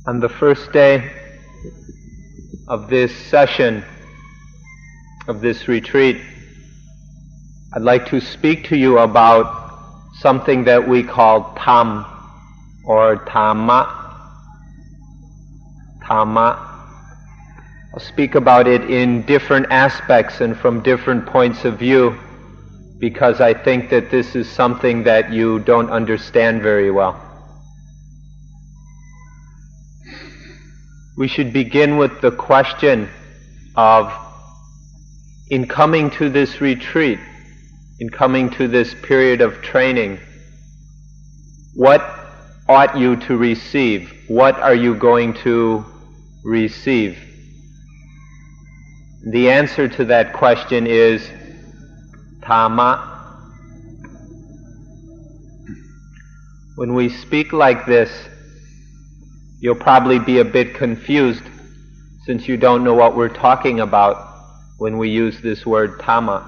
On the first day of this session, of this retreat, I'd like to speak to you about something that we call Tham or Dhamma. Dhamma. I'll speak about it in different aspects and from different points of view because I think that this is something that you don't understand very well. We should begin with the question of, in coming to this retreat, in coming to this period of training, what ought you to receive? What are you going to receive? The answer to that question is Dhamma. When we speak like this, you'll probably be a bit confused since you don't know what we're talking about when we use this word Dhamma.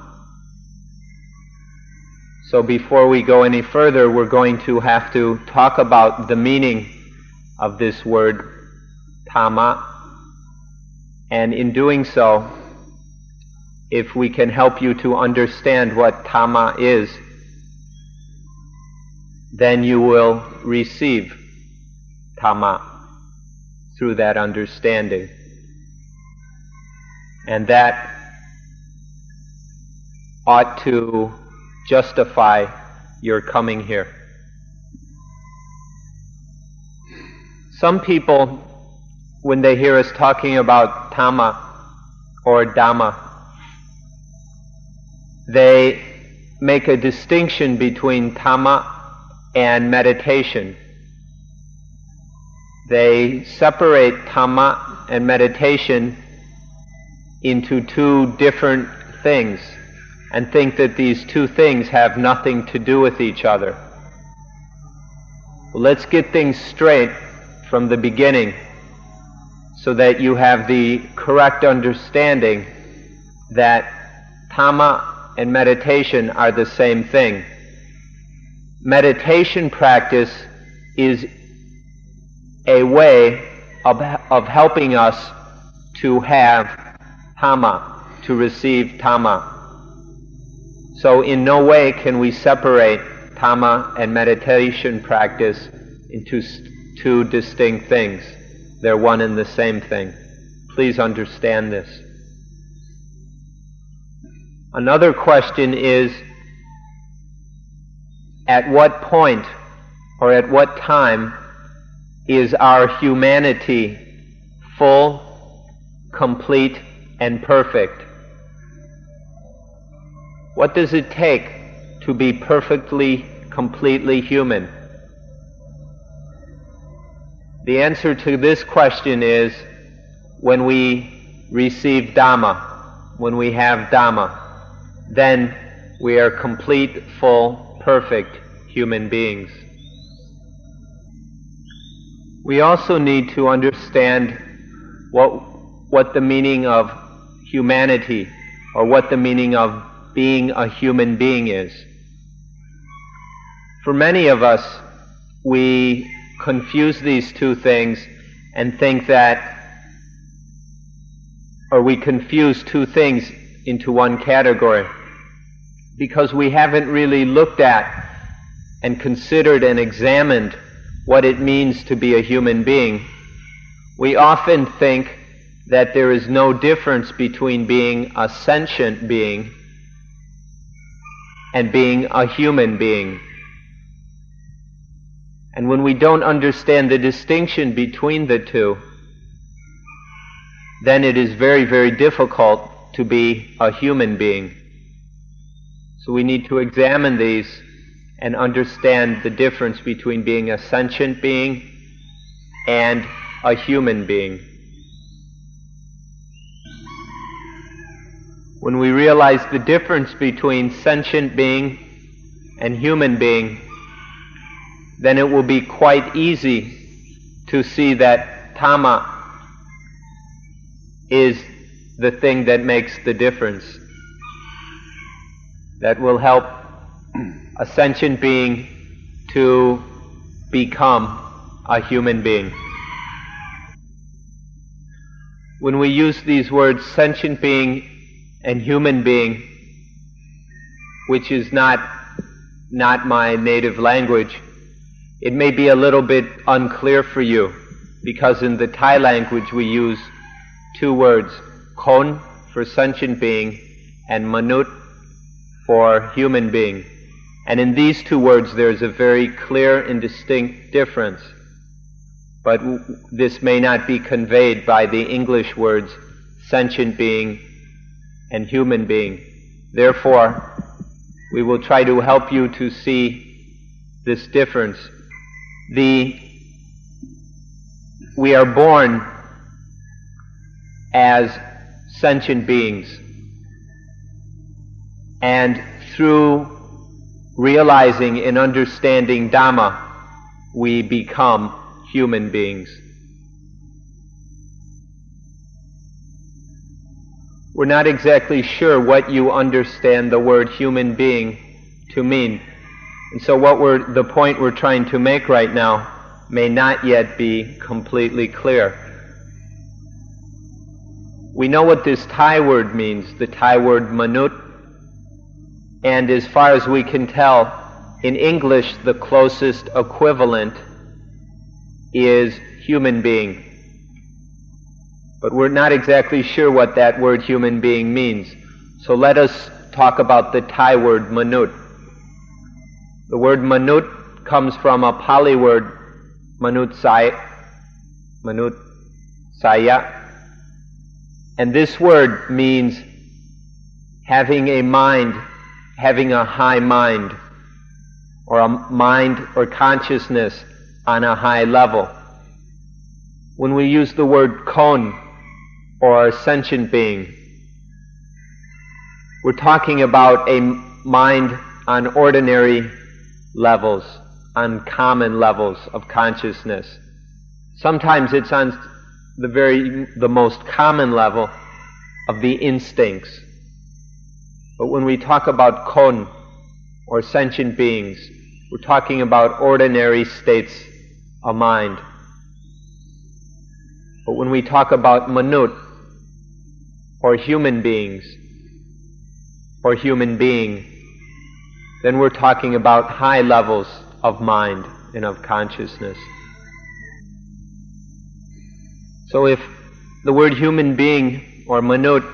So before we go any further, we're going to have to talk about the meaning of this word Dhamma. And in doing so, if we can help you to understand what Dhamma is, then you will receive Dhamma through that understanding. And that ought to justify your coming here. Some people, when they hear us talking about Dhamma or Dhamma, they make a distinction between Dhamma and meditation. They separate Dhamma and meditation into two different things and think that these two things have nothing to do with each other. Well, let's get things straight from the beginning so that you have the correct understanding that Dhamma and meditation are the same thing. Meditation practice is a way of helping us to have Dhamma, to receive Dhamma. So in no way can we separate Dhamma and meditation practice into two distinct things. They're one and the same thing. Please understand this. Another question is, at what point or at what time is our humanity full, complete, and perfect? What does it take to be perfectly, completely human? The answer to this question is when we receive Dhamma, when we have Dhamma, then we are complete, full, perfect human beings. We also need to understand what the meaning of humanity or what the meaning of being a human being is. For many of us, we confuse these two things and think that, or we confuse two things into one category because we haven't really looked at and considered and examined what it means to be a human being. We often think that there is no difference between being a sentient being and being a human being. And when we don't understand the distinction between the two, then it is very, very difficult to be a human being. So we need to examine these and understand the difference between being a sentient being and a human being. When we realize the difference between sentient being and human being, then it will be quite easy to see that Dhamma is the thing that makes the difference, that will help a sentient being to become a human being. when we use these words sentient being and human being, which is not my native language, it may be a little bit unclear for you, because in the Thai language we use two words, kon for sentient being and manut for human being. And in these two words there's a very clear and distinct difference. But this may not be conveyed by the English words sentient being and human being. Therefore, we will try to help you to see this difference. We are born as sentient beings, and through realizing and understanding Dhamma, we become human beings. We're not exactly sure what you understand the word human being to mean. And so the point we're trying to make right now may not yet be completely clear. We know what this Thai word means, the Thai word manut, and as far as we can tell, in English the closest equivalent is human being. But we're not exactly sure what that word human being means. So let us talk about the Thai word manut. The word manut comes from a Pali word manutsaya, and this word means having a mind, having a high mind, or a mind or consciousness on a high level. When we use the word kon, or sentient being, we're talking about a mind on ordinary levels, on common levels of consciousness. Sometimes it's on the most common level of the instincts. But when we talk about kon, or sentient beings, we're talking about ordinary states of mind. But when we talk about manut, or human beings, or human being, then we're talking about high levels of mind and of consciousness. So if the word human being or manut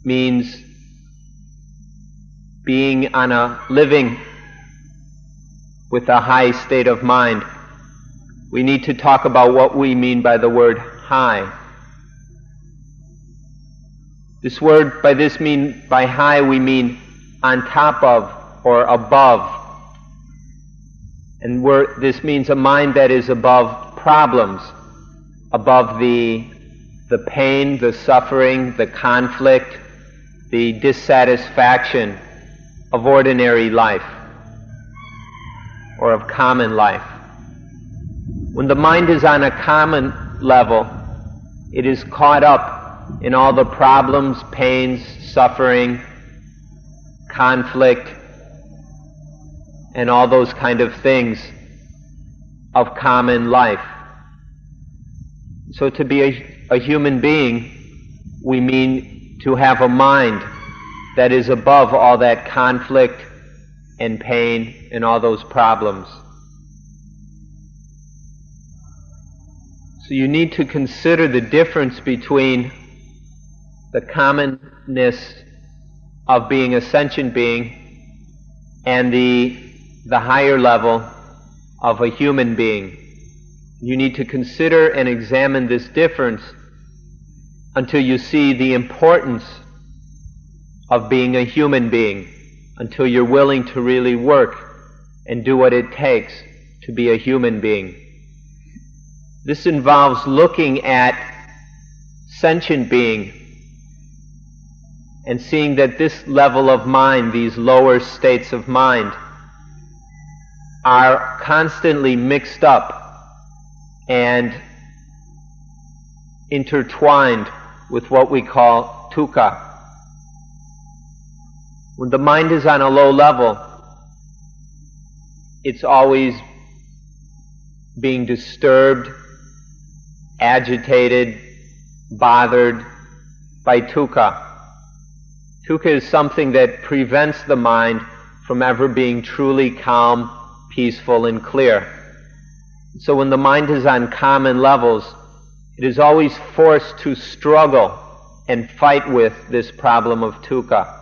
means living with a high state of mind, we need to talk about what we mean by the word high. By high we mean on top of or above. And this means a mind that is above problems, above the pain, the suffering, the conflict, the dissatisfaction of ordinary life, or of common life. When the mind is on a common level, it is caught up in all the problems, pains, suffering, conflict, and all those kind of things of common life. So to be a human being, we mean to have a mind that is above all that conflict and pain and all those problems. So you need to consider the difference between the commonness of being a sentient being and the higher level of a human being. You need to consider and examine this difference until you see the importance of being a human being, until you're willing to really work and do what it takes to be a human being. This involves looking at sentient being and seeing that this level of mind, these lower states of mind, are constantly mixed up and intertwined with what we call dukkha. When the mind is on a low level, it's always being disturbed, agitated, bothered by dukkha. Dukkha is something that prevents the mind from ever being truly calm, peaceful, and clear. So when the mind is on common levels, it is always forced to struggle and fight with this problem of dukkha.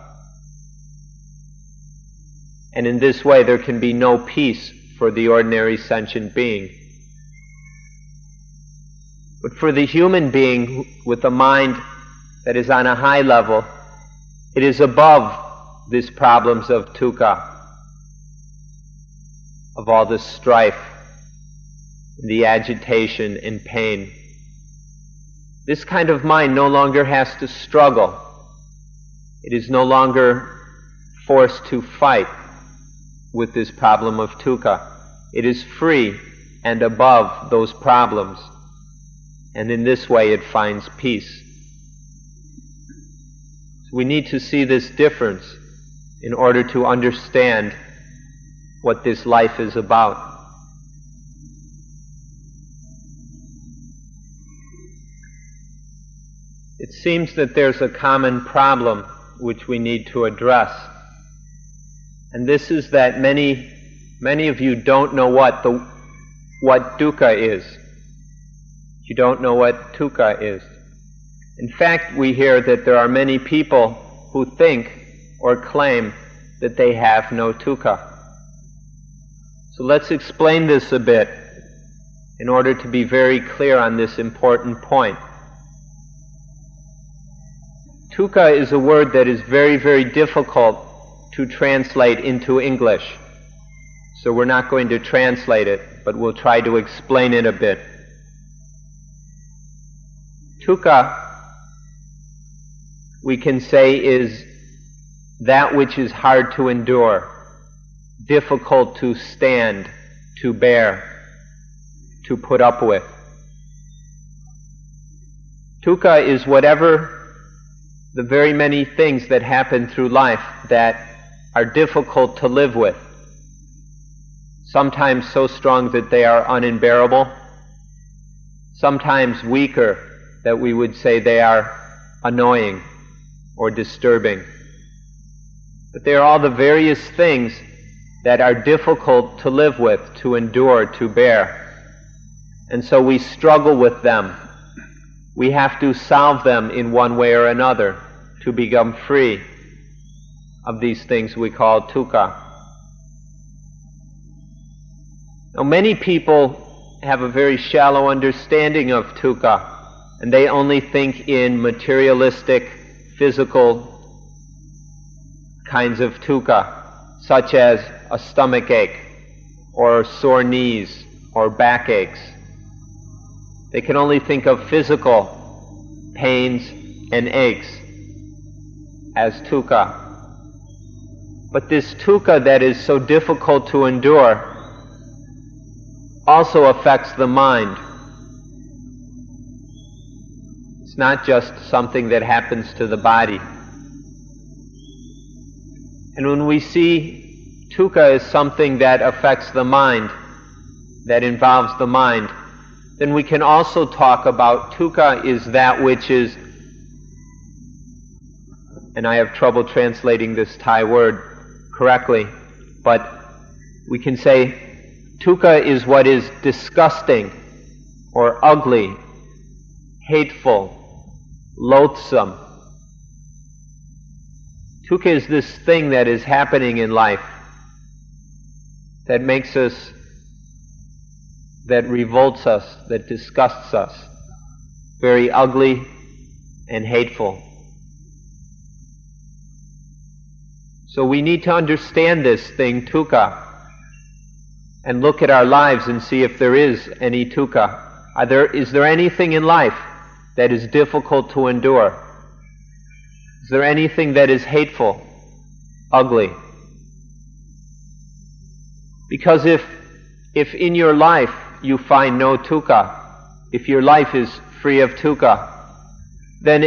And in this way there can be no peace for the ordinary sentient being. But for the human being with a mind that is on a high level, it is above these problems of dukkha, of all the strife, the agitation and pain. This kind of mind no longer has to struggle. It is no longer forced to fight with this problem of dukkha. It is free and above those problems, and in this way it finds peace. So we need to see this difference in order to understand what this life is about. It seems that there's a common problem which we need to address, and this is that many of you don't know what dukkha is. You don't know what dukkha is. In fact, we hear that there are many people who think or claim that they have no dukkha. So let's explain this a bit in order to be very clear on this important point. Dukkha is a word that is very, very difficult to translate into English. So we're not going to translate it, but we'll try to explain it a bit. Dukkha, we can say, is that which is hard to endure, difficult to stand, to bear, to put up with. Dukkha is whatever the very many things that happen through life that are difficult to live with, sometimes so strong that they are unbearable, sometimes weaker that we would say they are annoying or disturbing. But they are all the various things that are difficult to live with, to endure, to bear. And so we struggle with them. We have to solve them in one way or another to become free of these things we call dukkha. Now, many people have a very shallow understanding of dukkha, and they only think in materialistic, physical kinds of dukkha, such as a stomach ache, or sore knees, or backaches. They can only think of physical pains and aches as dukkha. But this dukkha that is so difficult to endure also affects the mind. It's not just something that happens to the body. And when we see dukkha as something that affects the mind, that involves the mind, then we can also talk about dukkha is that which is, and I have trouble translating this Thai word correctly, but we can say dukkha is what is disgusting or ugly, hateful, loathsome. Dukkha is this thing that is happening in life that makes us, that revolts us, that disgusts us, very ugly and hateful. So we need to understand this thing, dukkha, and look at our lives and see if there is any dukkha. Is there anything in life that is difficult to endure? Is there anything that is hateful, ugly? Because if in your life you find no dukkha, if your life is free of dukkha, then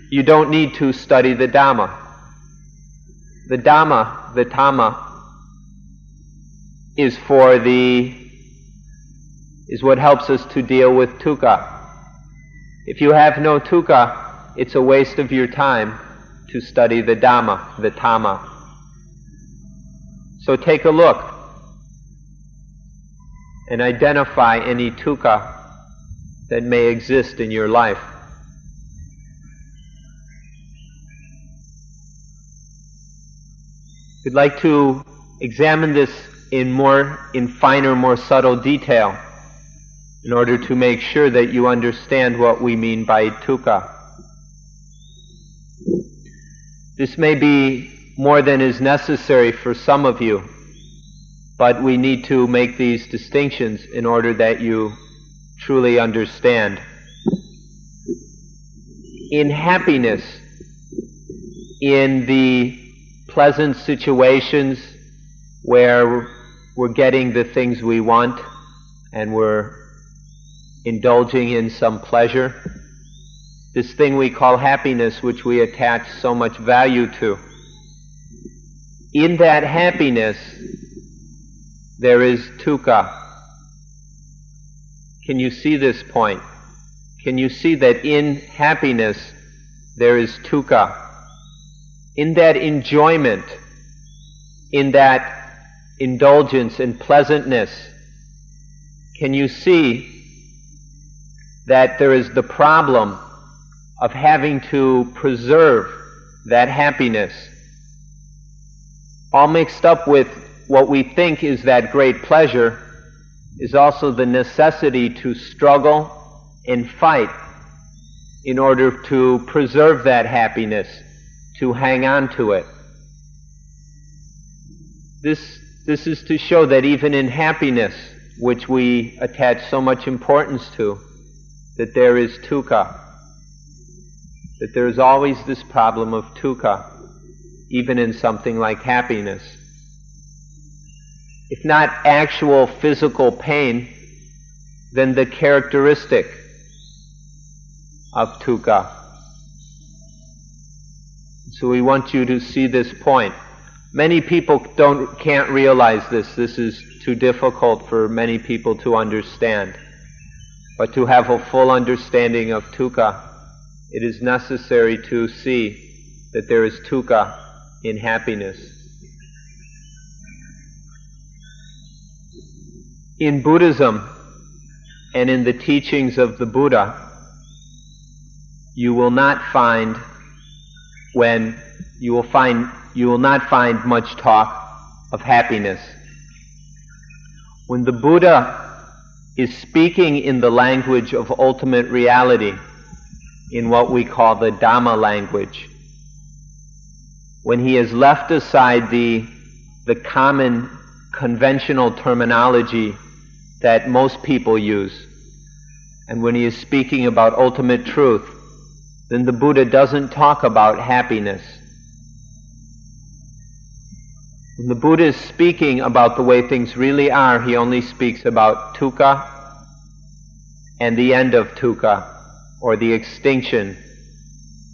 you don't need to study the Dhamma. The Dhamma, the Dhamma, is what helps us to deal with dukkha. If you have no dukkha, it's a waste of your time to study the Dhamma, the Dhamma. So take a look and identify any dukkha that may exist in your life. We'd like to examine this in finer, more subtle detail in order to make sure that you understand what we mean by dukkha. This may be more than is necessary for some of you, but we need to make these distinctions in order that you truly understand. In happiness, in the pleasant situations where we're getting the things we want and we're indulging in some pleasure, this thing we call happiness, which we attach so much value to, in that happiness there is dukkha. Can you see this point? Can you see that in happiness there is dukkha? In that enjoyment, in that indulgence and pleasantness, can you see that there is the problem of having to preserve that happiness? All mixed up with what we think is that great pleasure is also the necessity to struggle and fight in order to preserve that happiness, to hang on to it. This is to show that even in happiness, which we attach so much importance to, that there is dukkha, that there is always this problem of dukkha, even in something like happiness. If not actual physical pain, then the characteristic of dukkha. So we want you to see this point. Many people can't realize this. This is too difficult for many people to understand. But to have a full understanding of dukkha, it is necessary to see that there is dukkha in happiness. In Buddhism and in the teachings of the Buddha, you will not find much talk of happiness. When the Buddha is speaking in the language of ultimate reality, in what we call the Dhamma language, when he has left aside the common conventional terminology that most people use, and when he is speaking about ultimate truth, then the Buddha doesn't talk about happiness. When the Buddha is speaking about the way things really are, he only speaks about dukkha and the end of dukkha, or the extinction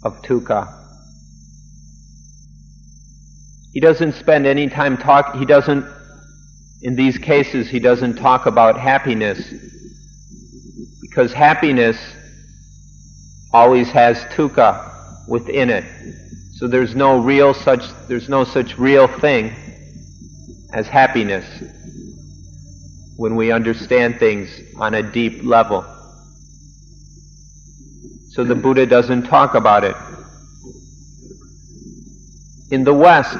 of dukkha. He doesn't spend any time in these cases he doesn't talk about happiness, because happiness always has dukkha within it. So there's no such real thing as happiness when we understand things on a deep level. So the Buddha doesn't talk about it. In the West,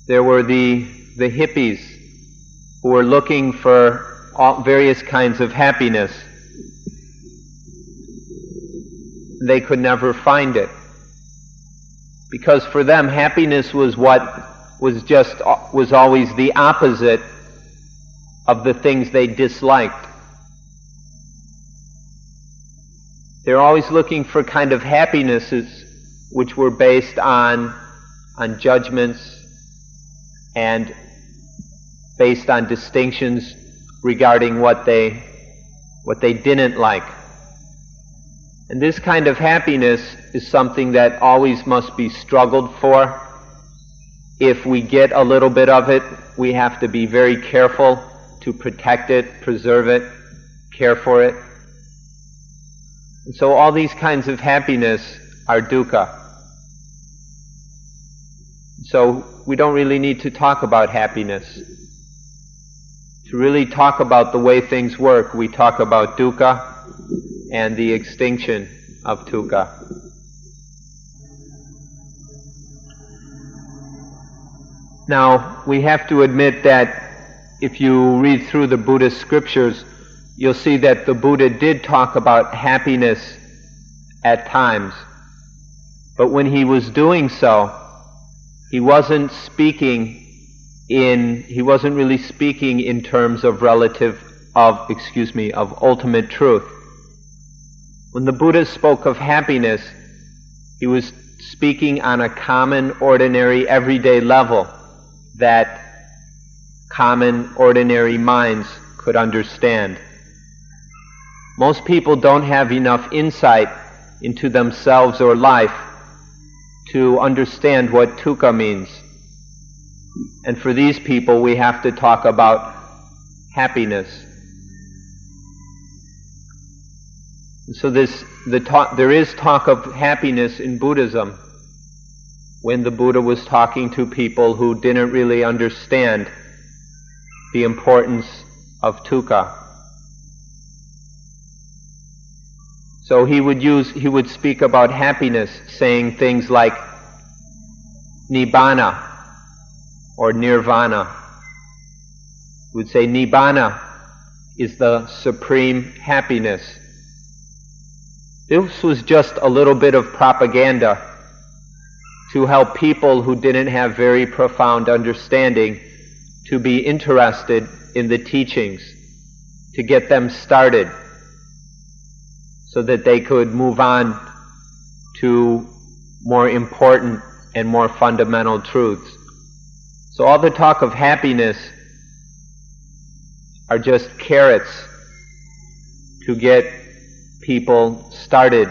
there were the hippies who were looking for various kinds of happiness. They could never find it, because for them happiness was was always the opposite of the things they disliked. They're always looking for kind of happinesses which were based on judgments and based on distinctions regarding what they didn't like. And this kind of happiness is something that always must be struggled for. If we get a little bit of it, we have to be very careful to protect it, preserve it, care for it. And so all these kinds of happiness are dukkha. So we don't really need to talk about happiness. To really talk about the way things work, we talk about dukkha and the extinction of dukkha. Now, we have to admit that if you read through the Buddhist scriptures, you'll see that the Buddha did talk about happiness at times. But when he was doing so, he wasn't really speaking in terms of of ultimate truth. When the Buddha spoke of happiness, he was speaking on a common, ordinary, everyday level that common, ordinary minds could understand. Most people don't have enough insight into themselves or life to understand what dukkha means. And for these people, we have to talk about happiness. So there is talk of happiness in Buddhism when the Buddha was talking to people who didn't really understand the importance of dukkha. So he would speak about happiness, saying things like nibbana or nirvana. He would say nibbana is the supreme happiness. This was just a little bit of propaganda to help people who didn't have very profound understanding to be interested in the teachings, to get them started so that they could move on to more important and more fundamental truths. So all the talk of happiness are just carrots to get people started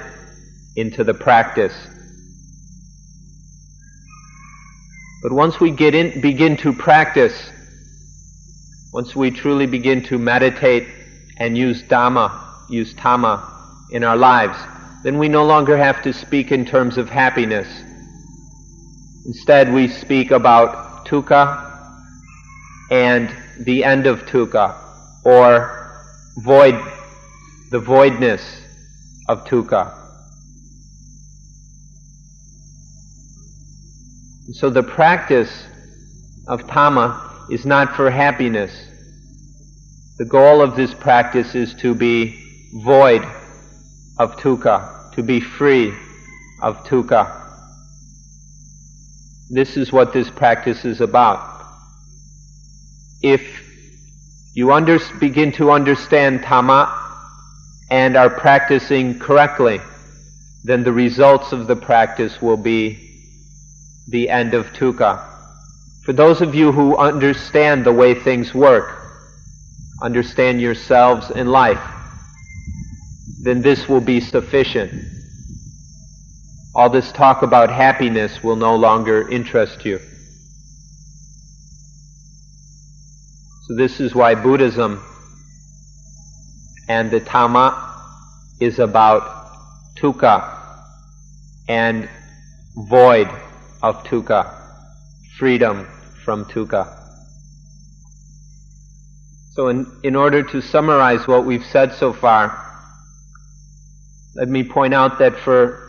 into the practice. But once we begin to practice, once we truly begin to meditate and use Dhamma in our lives, then we no longer have to speak in terms of happiness. Instead, we speak about dukkha and the end of dukkha, or the voidness of dukkha. So the practice of Dhamma is not for happiness. The goal of this practice is to be void of dukkha, to be free of dukkha. This is what this practice is about. If you begin to understand Dhamma and are practicing correctly, then the results of the practice will be the end of dukkha. For those of you who understand the way things work, understand yourselves in life, then this will be sufficient. All this talk about happiness will no longer interest you. So this is why Buddhism and the Dhamma is about dukkha and void of dukkha, freedom from dukkha. So in order to summarize what we've said so far, let me point out that for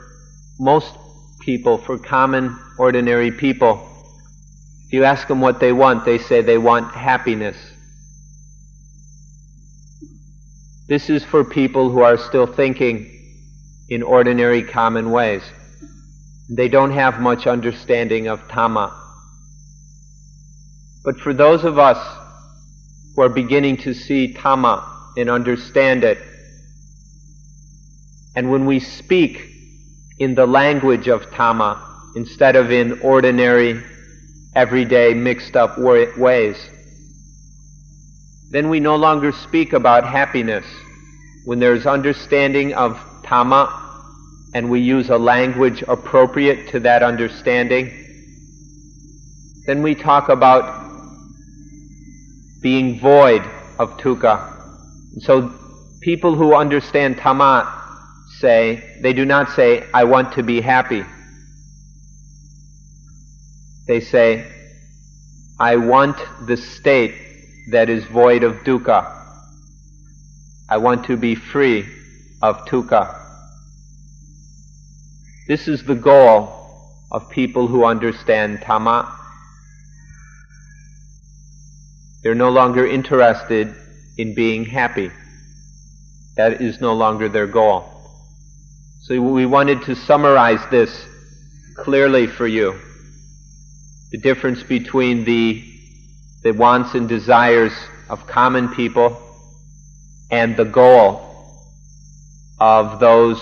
most people, for common, ordinary people, if you ask them what they want, they say they want happiness. This is for people who are still thinking in ordinary, common ways. They don't have much understanding of Dhamma. But for those of us who are beginning to see Dhamma and understand it, and when we speak in the language of Dhamma instead of in ordinary, everyday, mixed up ways, then we no longer speak about happiness. When there's understanding of Dhamma and we use a language appropriate to that understanding, then we talk about being void of dukkha. So people who understand Dhamma do not say, I want to be happy. They say, I want the state that is void of dukkha. I want to be free of dukkha. This is the goal of people who understand Dhamma. They're no longer interested in being happy. That is no longer their goal. So we wanted to summarize this clearly for you. The difference between the wants and desires of common people and the goal of those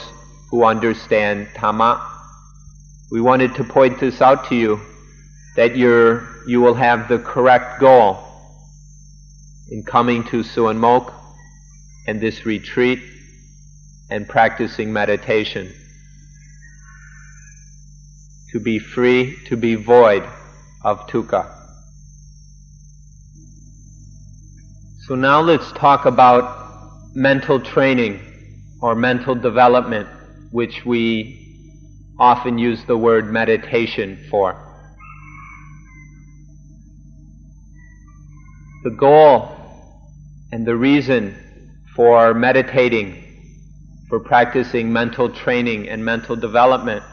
who understand Dhamma. We wanted to point this out to you, that you will have the correct goal in coming to Suan Mokkh and this retreat and practicing meditation. To be free, to be void of dukkha. So now let's talk about mental training or mental development, which we often use the word meditation for. The goal and the reason for meditating, for practicing mental training and mental development,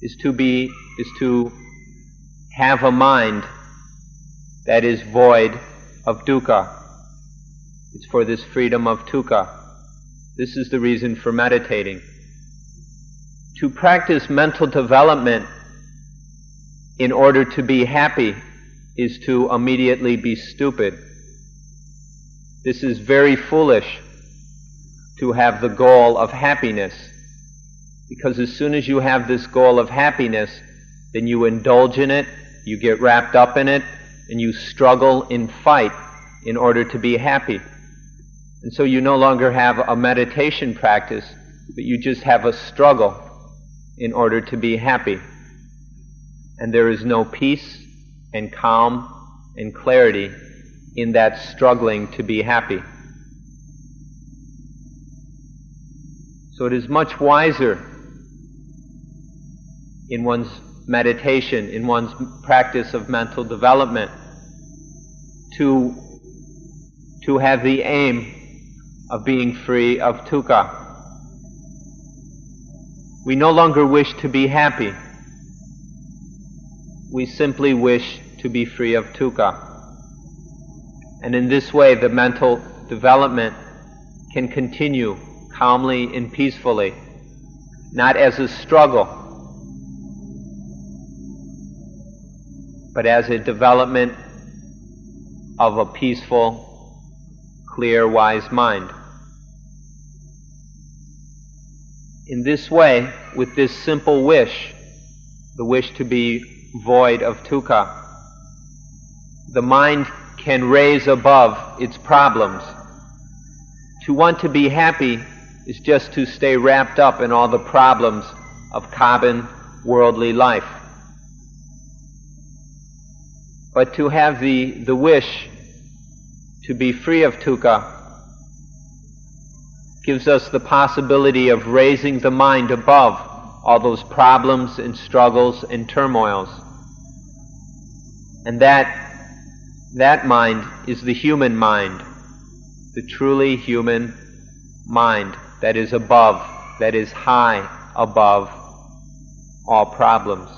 is to have a mind that is void of dukkha. It's for this freedom of dukkha. This is the reason for meditating. To practice mental development in order to be happy is to immediately be stupid. This is very foolish to have the goal of happiness, because as soon as you have this goal of happiness, then you indulge in it, you get wrapped up in it, and you struggle and fight in order to be happy. And so you no longer have a meditation practice, but you just have a struggle in order to be happy. And there is no peace and calm and clarity in that struggling to be happy. So it is much wiser in one's meditation, in one's practice of mental development, to have the aim of being free of dukkha. We no longer wish to be happy. We simply wish to be free of dukkha. And in this way, the mental development can continue calmly and peacefully, not as a struggle, but as a development of a peaceful, clear, wise mind. In this way, with this simple wish, the wish to be void of dukkha, the mind can raise above its problems. To want to be happy is just to stay wrapped up in all the problems of common worldly life. But to have the wish to be free of dukkha gives us the possibility of raising the mind above all those problems and struggles and turmoils. And that mind is the human mind, the truly human mind that is above, that is high above all problems.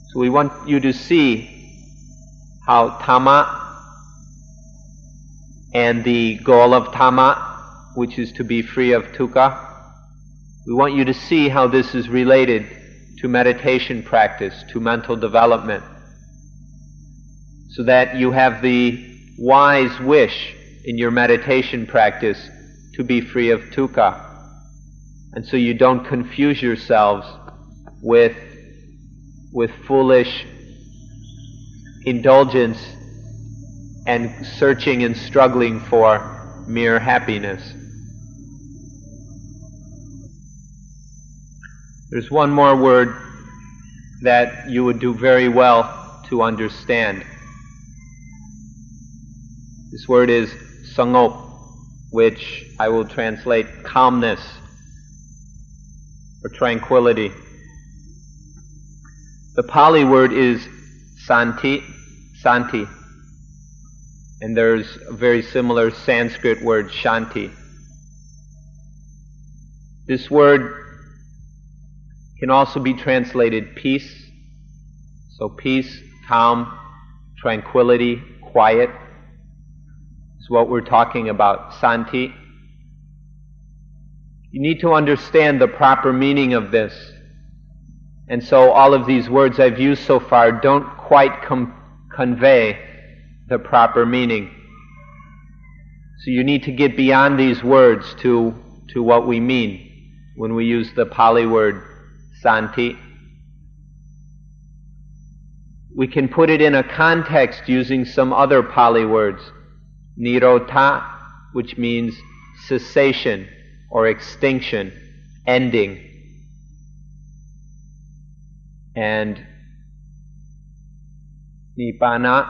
So we want you to see how Dhamma and the goal of Dhamma, which is to be free of dukkha, we want you to see how this is related to meditation practice, to mental development, so that you have the wise wish in your meditation practice to be free of dukkha, and so you don't confuse yourselves with foolish indulgence and searching and struggling for mere happiness. There's one more word that you would do very well to understand. This word is sangop, which I will translate calmness or tranquility. The Pali word is santi, and there's a very similar Sanskrit word shanti. This word can also be translated peace, so peace, calm, tranquility, quiet is what we're talking about, santi. You need to understand the proper meaning of this. And so all of these words I've used so far don't quite convey the proper meaning. So you need to get beyond these words to what we mean when we use the Pali word santi. We can put it in a context using some other Pali words. Nirotha, which means cessation or extinction, ending. And nibbana,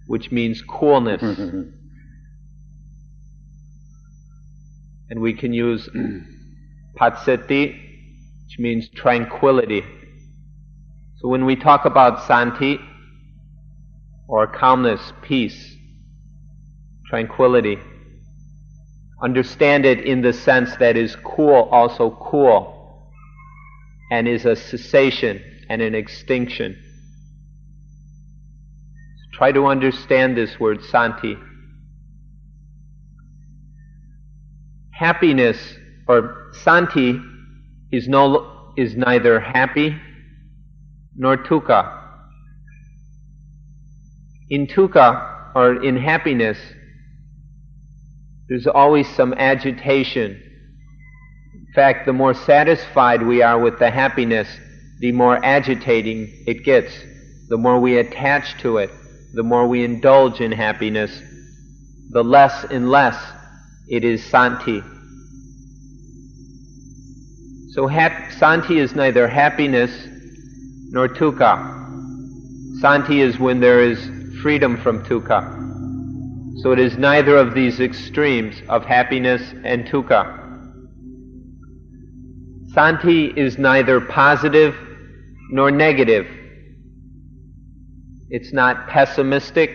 which means coolness. And we can use patsati, which means tranquility. So when we talk about santi, or calmness, peace, tranquility, understand it in the sense that is cool, also cool, and is a cessation and an extinction. So try to understand this word santi. Happiness, or santi, is neither happy nor dukkha. In dukkha, or in happiness, there's always some agitation. In fact, the more satisfied we are with the happiness, the more agitating it gets. The more we attach to it, the more we indulge in happiness, the less and less it is santi. So santi is neither happiness nor dukkha. Santi is when there is freedom from dukkha. So it is neither of these extremes of happiness and dukkha. Santi is neither positive nor negative. It's not pessimistic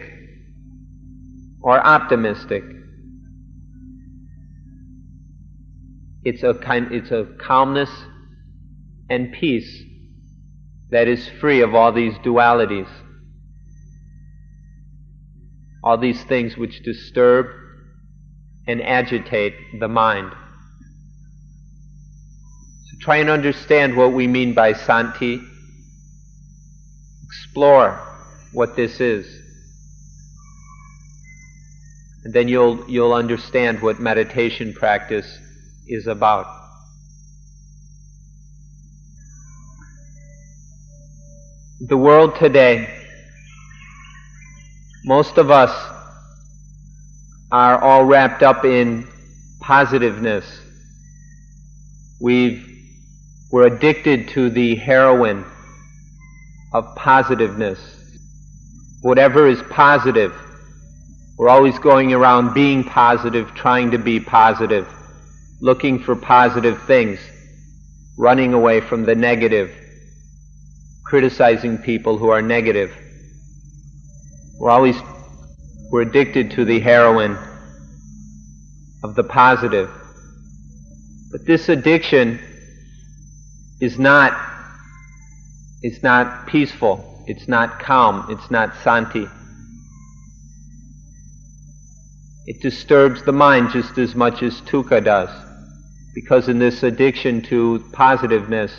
or optimistic. It's a calmness and peace that is free of all these dualities, all these things which disturb and agitate the mind. So try and understand what we mean by santi. Explore what this is. And then you'll understand what meditation practice is about. The world today, most of us are all wrapped up in positiveness. We're addicted to the heroin of positiveness. Whatever is positive, we're always going around being positive, trying to be positive, looking for positive things, running away from the negative, criticizing people who are negative. We're addicted to the heroin of the positive. But this addiction is not peaceful, it's not calm, it's not santi. It disturbs the mind just as much as dukkha does, because in this addiction to positiveness,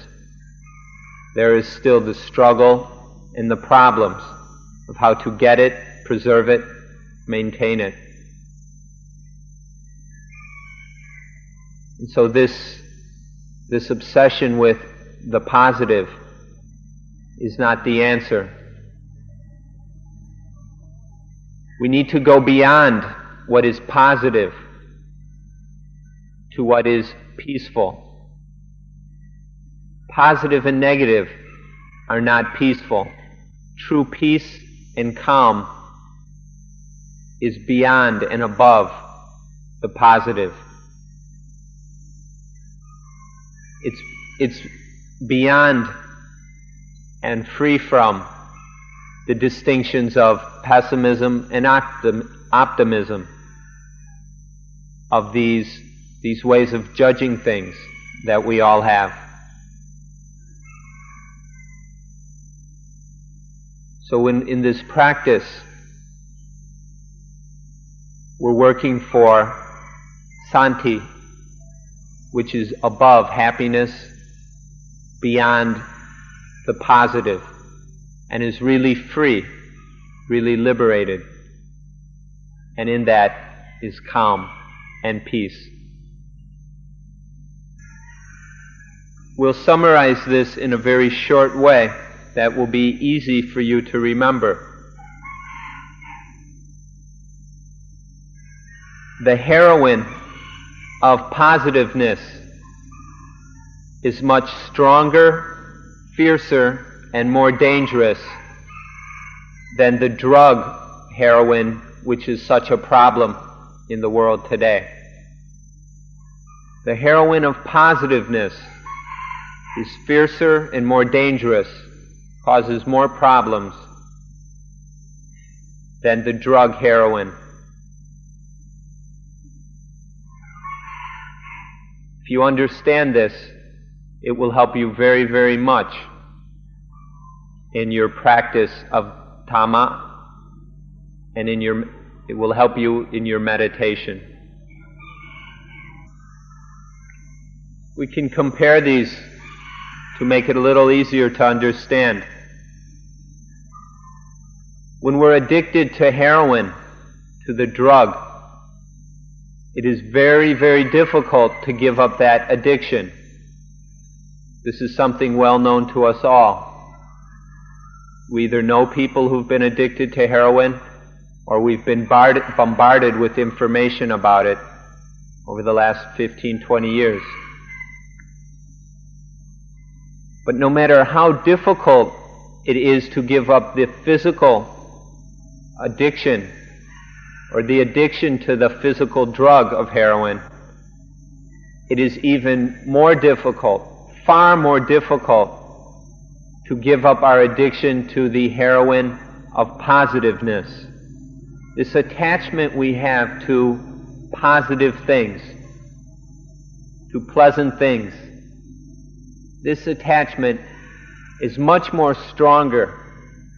there is still the struggle and the problems of how to get it, preserve it, maintain it. And so this obsession with the positive is not the answer. We need to go beyond what is positive to what is peaceful. Positive and negative are not peaceful. True peace and calm is beyond and above the positive. It's beyond and free from the distinctions of pessimism and optimism, of these ways of judging things that we all have. So in this practice, we're working for santi, which is above happiness, beyond the positive, and is really free, really liberated. And in that is calm and peace. We'll summarize this in a very short way that will be easy for you to remember. The heroine of positiveness is much stronger, fiercer, and more dangerous than the drug heroin, which is such a problem in the world today. The heroine of positiveness is fiercer and more dangerous, causes more problems than the drug heroin. If you understand this, it will help you very, very much in your practice of Dhamma, and it will help you in your meditation. We can compare these to make it a little easier to understand. When we're addicted to heroin, to the drug, it is very, very difficult to give up that addiction. This is something well known to us all. We either know people who've been addicted to heroin, or we've been bombarded with information about it over the last 15, 20 years. But no matter how difficult it is to give up the physical addiction, or the addiction to the physical drug of heroin, it is even more difficult, far more difficult, to give up our addiction to the heroin of positiveness. This attachment we have to positive things, to pleasant things, this attachment is much more stronger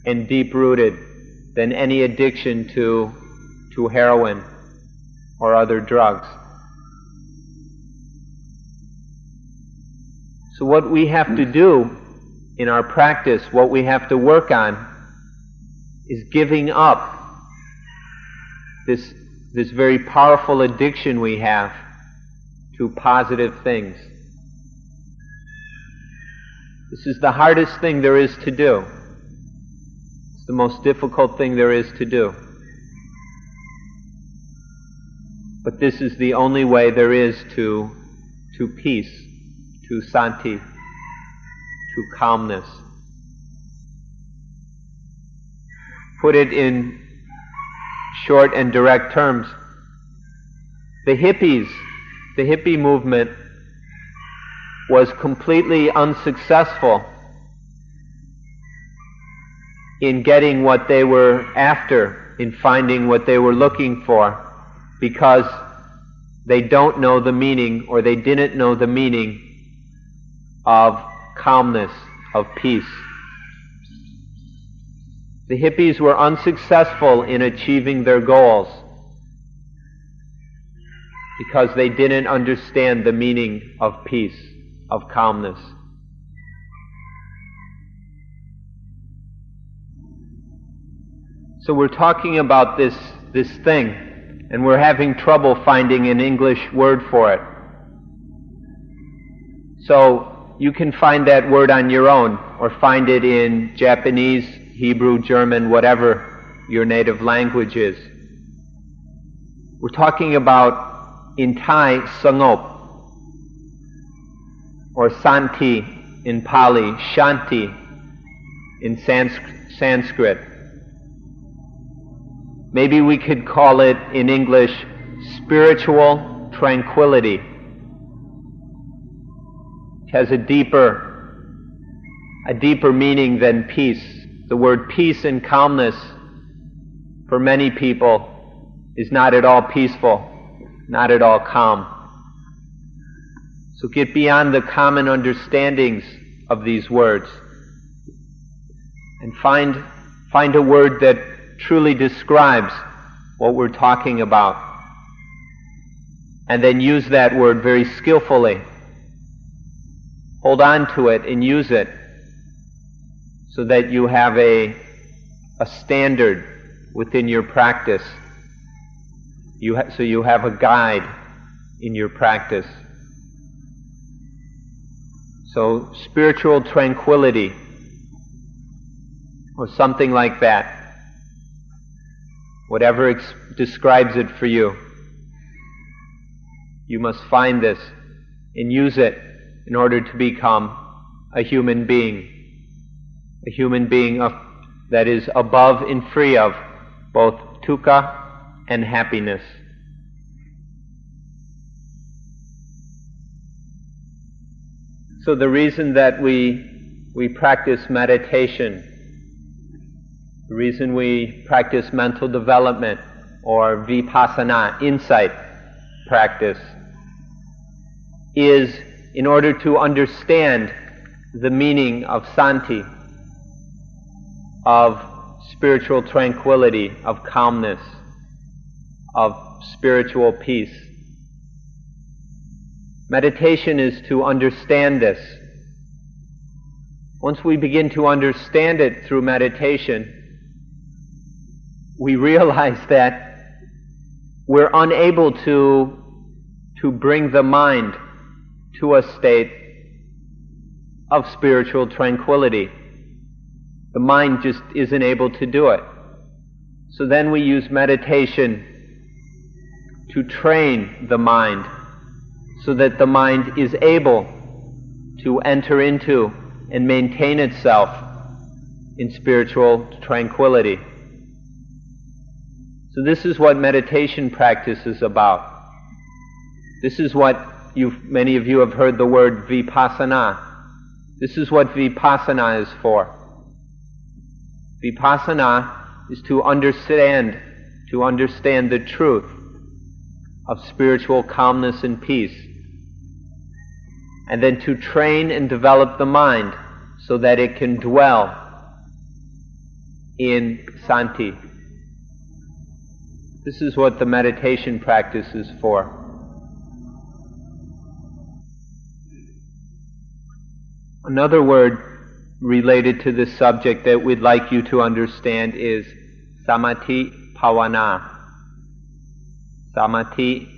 and deep-rooted than any addiction to heroin or other drugs. So what we have to do in our practice, what we have to work on, is giving up this very powerful addiction we have to positive things. This is the hardest thing there is to do. It's the most difficult thing there is to do. But this is the only way there is to peace, to santi, to calmness. Put it in short and direct terms. The hippie movement was completely unsuccessful in getting what they were after, in finding what they were looking for, because they don't know the meaning, or they didn't know the meaning of calmness, of peace. The hippies were unsuccessful in achieving their goals because they didn't understand the meaning of peace, of calmness. So we're talking about this thing, and we're having trouble finding an English word for it. So you can find that word on your own, or find it in Japanese, Hebrew, German, whatever your native language is. We're talking about, in Thai, sangop, or santi in Pali, shanti in Sanskrit. Maybe we could call it in English spiritual tranquility. It has a deeper meaning than peace. The word peace and calmness for many people is not at all peaceful, not at all calm. So get beyond the common understandings of these words and find a word that truly describes what we're talking about, and then use that word very skillfully. Hold on to it and use it so that you have a standard within your practice. So you have a guide in your practice. So spiritual tranquility, or something like that. Whatever describes it for you. You must find this and use it in order to become a human being. A human being that is above and free of both dukkha and happiness. So the reason that we practice meditation, the reason we practice mental development or vipassana, insight practice, is in order to understand the meaning of santi, of spiritual tranquility, of calmness, of spiritual peace. Meditation is to understand this. Once we begin to understand it through meditation, we realize that we're unable to bring the mind to a state of spiritual tranquility. The mind just isn't able to do it. So then we use meditation to train the mind so that the mind is able to enter into and maintain itself in spiritual tranquility. So this is what meditation practice is about. This is what many of you have heard the word vipassana. This is what vipassana is for. Vipassana is to understand the truth of spiritual calmness and peace, and then to train and develop the mind so that it can dwell in santi. This is what the meditation practice is for. Another word related to this subject that we'd like you to understand is samadhi bhavana. Samadhi,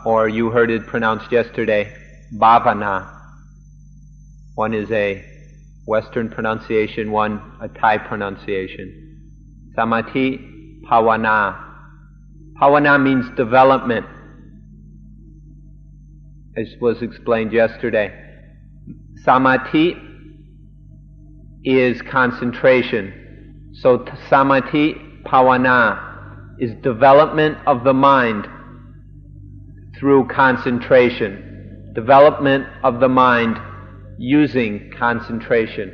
or you heard it pronounced yesterday, bhavana. One is a Western pronunciation, one a Thai pronunciation. Samadhi bhavana. Bhavana means development, as was explained yesterday. Samadhi is concentration. So samadhi bhavana is development of the mind through concentration. Development of the mind using concentration.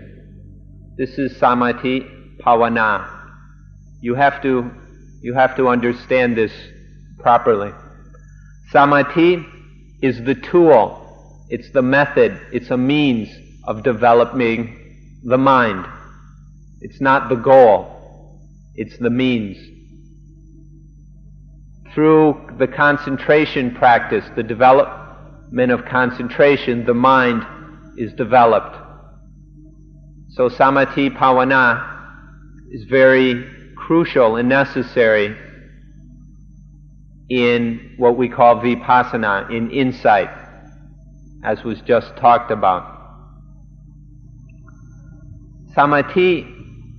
This is samadhi bhavana. You have to understand this properly. Samadhi is the tool, it's the method, it's a means of developing the mind. It's not the goal, it's the means. Through the concentration practice, the development of concentration, the mind is developed. So samadhi bhavana is very crucial and necessary in what we call vipassana, in insight, as was just talked about. Samadhi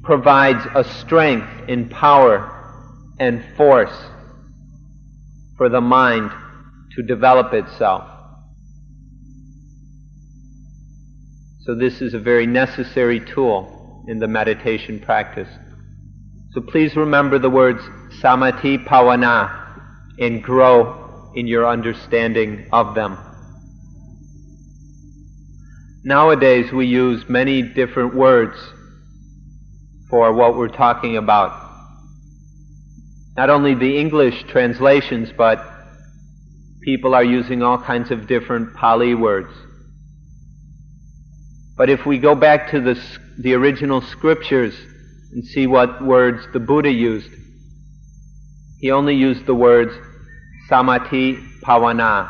provides a strength and power and force for the mind to develop itself. So this is a very necessary tool in the meditation practice. So please remember the words samadhi bhavana and grow in your understanding of them. Nowadays we use many different words for what we're talking about. Not only the English translations, but people are using all kinds of different Pali words. But if we go back to the original scriptures and see what words the Buddha used, he only used the words samadhi bhavana,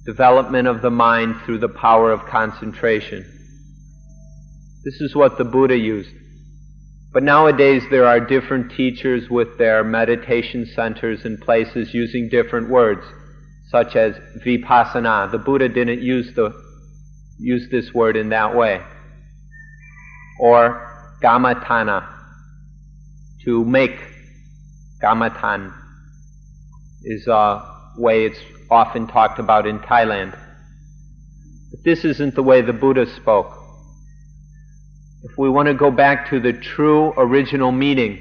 development of the mind through the power of concentration. This is what the Buddha used. But nowadays there are different teachers with their meditation centers and places using different words, such as vipassana. The Buddha didn't use this word in that way. Or gamatana, to make. Gamatan is a way it's often talked about in Thailand. But this isn't the way the Buddha spoke. If we want to go back to the true original meaning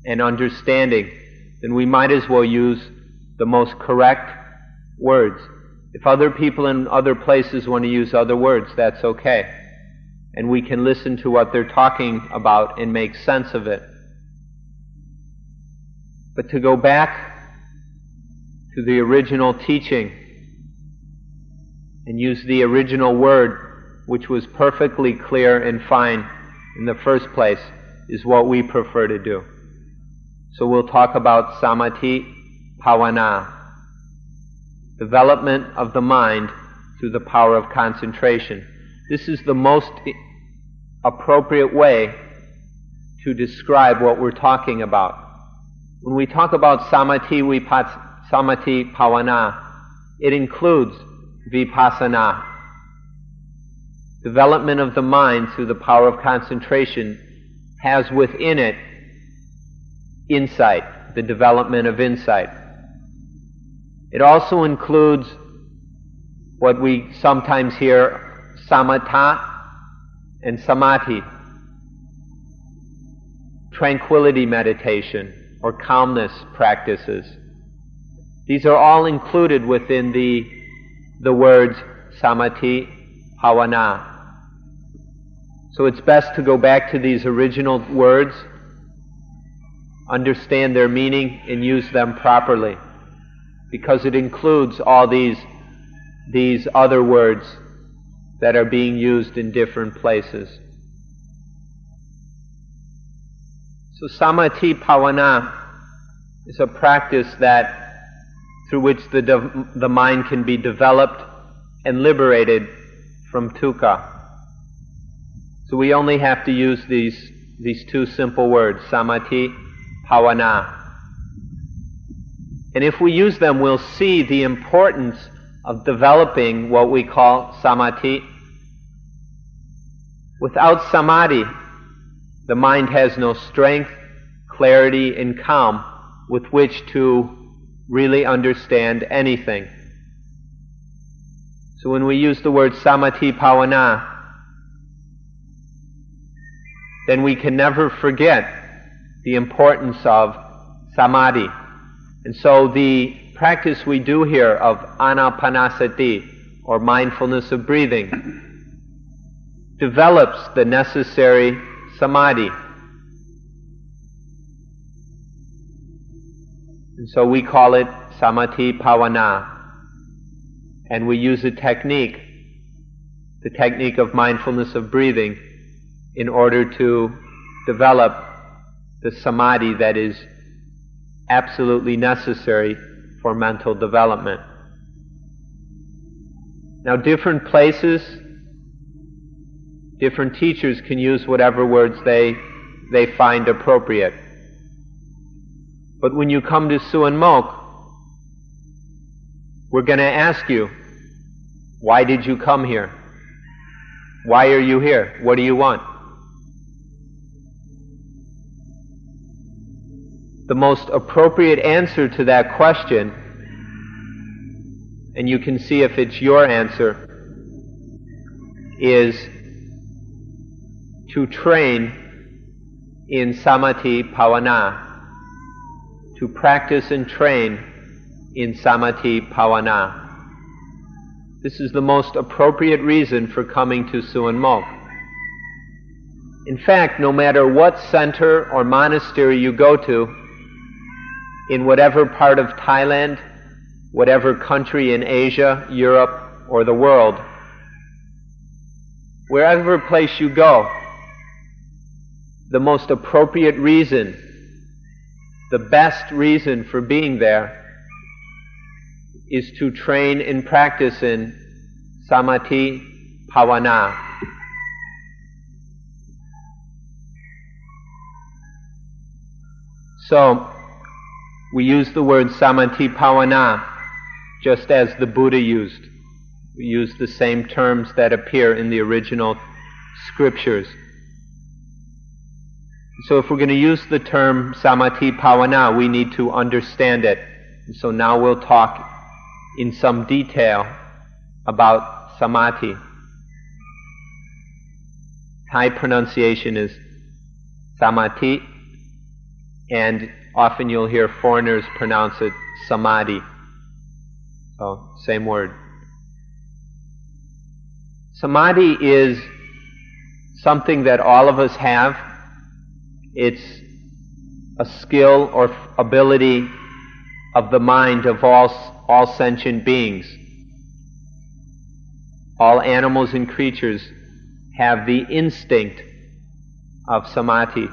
and understanding, then we might as well use the most correct words. If other people in other places want to use other words, that's okay. And we can listen to what they're talking about and make sense of it. But to go back to the original teaching and use the original word, which was perfectly clear and fine in the first place, is what we prefer to do. So we'll talk about samadhi bhavana, development of the mind through the power of concentration. This is the most appropriate way to describe what we're talking about. When we talk about samadhi bhavana, it includes vipassana, development of the mind through the power of concentration, has within it insight, the development of insight. It also includes what we sometimes hear, samatha and samadhi, tranquility meditation or calmness practices. These are all included within the words samadhi bhavana. So it's best to go back to these original words, understand their meaning, and use them properly, because it includes all these other words that are being used in different places. So samadhi bhavana is a practice through which the mind can be developed and liberated from dukkha. So we only have to use these two simple words, samadhi bhavana. And if we use them, we'll see the importance of developing what we call samadhi. Without samadhi, the mind has no strength, clarity, and calm with which to really understand anything. So when we use the word samadhi bhavana, then we can never forget the importance of samadhi. And so the practice we do here of anapanasati, or mindfulness of breathing, develops the necessary samadhi. And so we call it samadhi bhavana. And we use the technique of mindfulness of breathing, in order to develop the samadhi that is absolutely necessary for mental development. Now, different places, different teachers can use whatever words they find appropriate. But when you come to Suan Mokkh, we're going to ask you, why did you come here? Why are you here? What do you want? The most appropriate answer to that question, and you can see if it's your answer, is to train in samadhi bhavana, to practice and train in samadhi bhavana. This is the most appropriate reason for coming to Suan Mokkh. In fact, no matter what center or monastery you go to, in whatever part of Thailand, whatever country in Asia, Europe, or the world, wherever place you go, the most appropriate reason, the best reason for being there is to train and practice in samadhi bhavana. So, we use the word samadhi bhavana just as the Buddha used. We use the same terms that appear in the original scriptures. So if we're going to use the term samadhi bhavana, we need to understand it. And so now we'll talk in some detail about samadhi. Thai pronunciation is samadhi, and often you'll hear foreigners pronounce it samadhi. So, same word. Samadhi is something that all of us have. It's a skill or ability of the mind of all sentient beings. All animals and creatures have the instinct of samadhi.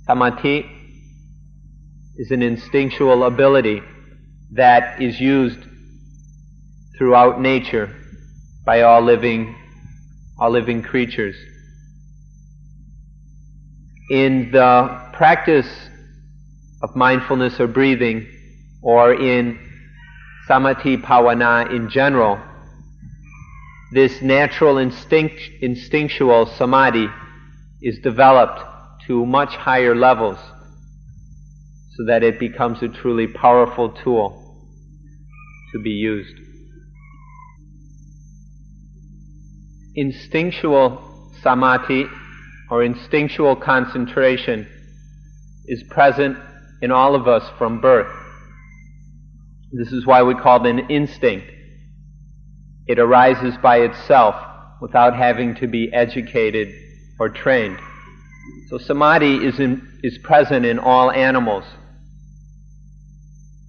Samadhi is an instinctual ability that is used throughout nature by all living creatures. In the practice of mindfulness or breathing, or in samadhi bhavana in general, this natural instinctual samadhi is developed to much higher levels so that it becomes a truly powerful tool to be used. Instinctual samadhi or instinctual concentration is present in all of us from birth. This is why we call it an instinct. It arises by itself without having to be educated or trained. So samadhi is present in all animals,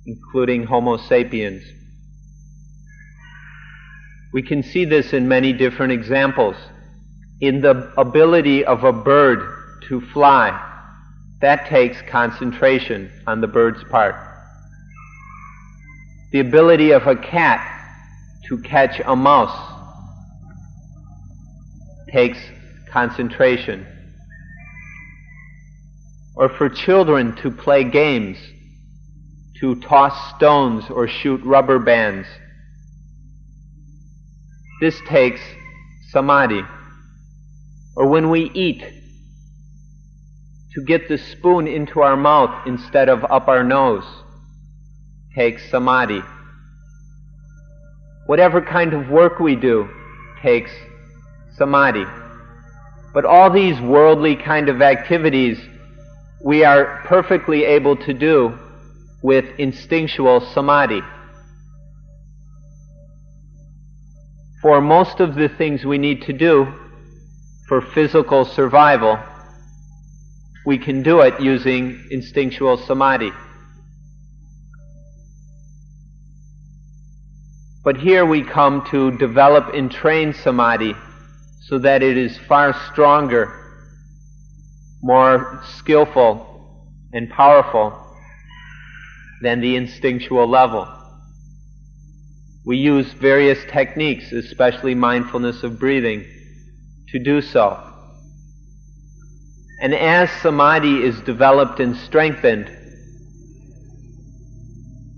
including Homo sapiens. We can see this in many different examples. In the ability of a bird to fly, that takes concentration on the bird's part. The ability of a cat to catch a mouse takes concentration. Or for children to play games, to toss stones or shoot rubber bands, this takes samadhi. Or when we eat, to get the spoon into our mouth instead of up our nose takes samadhi. Whatever kind of work we do takes samadhi. But all these worldly kind of activities we are perfectly able to do with instinctual samadhi. For most of the things we need to do for physical survival, we can do it using instinctual samadhi. But here we come to develop and train samadhi so that it is far stronger, more skillful and powerful than the instinctual level. We use various techniques, especially mindfulness of breathing, to do so. And as samadhi is developed and strengthened,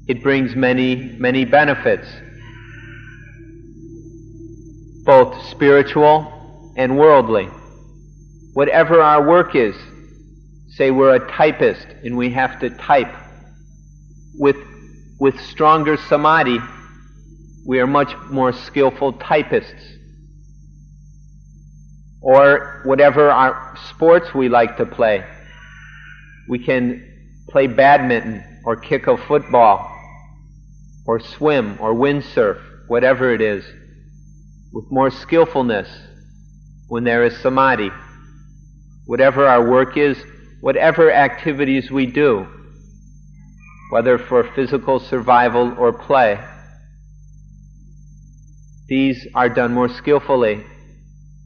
it brings many, many benefits, both spiritual and worldly. Whatever our work is, say we're a typist and we have to type, with stronger samadhi, we are much more skillful typists. or whatever our sports we like to play. We can play badminton, or kick a football, or swim, or windsurf, whatever it is, with more skillfulness when there is samadhi. Whatever our work is, whatever activities we do, whether for physical survival or play, these are done more skillfully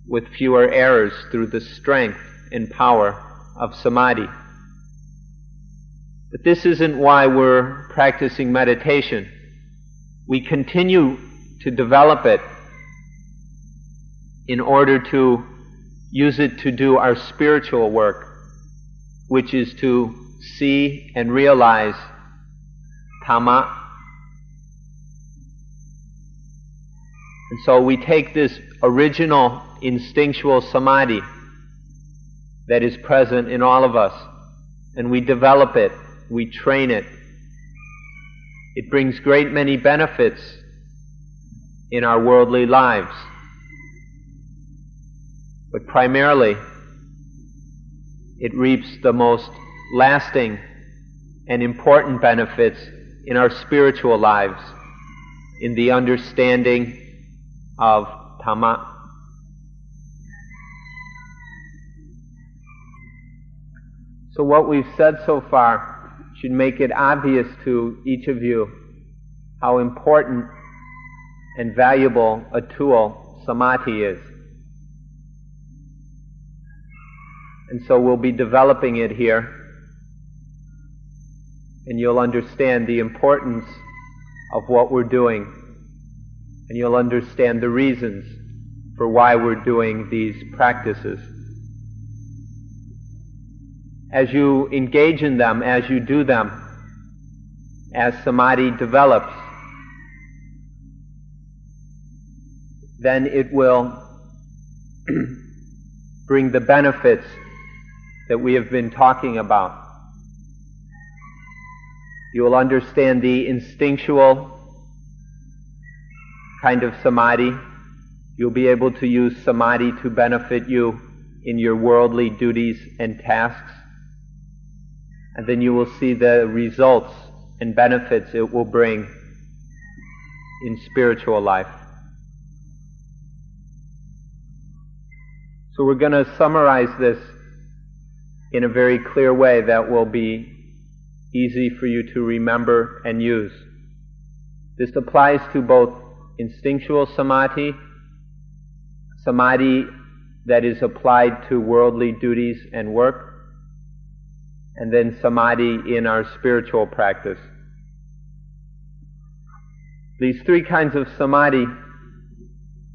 with fewer errors through the strength and power of samadhi. But this isn't why we're practicing meditation. We continue to develop it in order to use it to do our spiritual work, which is to see and realize Dhamma. And so we take this original instinctual samadhi that is present in all of us, and we develop it, we train it. It brings great many benefits in our worldly lives. But primarily, it reaps the most lasting and important benefits in our spiritual lives, in the understanding of Dhamma. So what we've said so far should make it obvious to each of you how important and valuable a tool samadhi is. And so we'll be developing it here, and you'll understand the importance of what we're doing, and you'll understand the reasons for why we're doing these practices. As you engage in them, as you do them, as samadhi develops, then it will bring the benefits that we have been talking about. You will understand the instinctual kind of samadhi. You'll be able to use samadhi to benefit you in your worldly duties and tasks. And then you will see the results and benefits it will bring in spiritual life. So we're going to summarize this in a very clear way that will be easy for you to remember and use. This applies to both instinctual samadhi, samadhi that is applied to worldly duties and work, and then samadhi in our spiritual practice. These three kinds of samadhi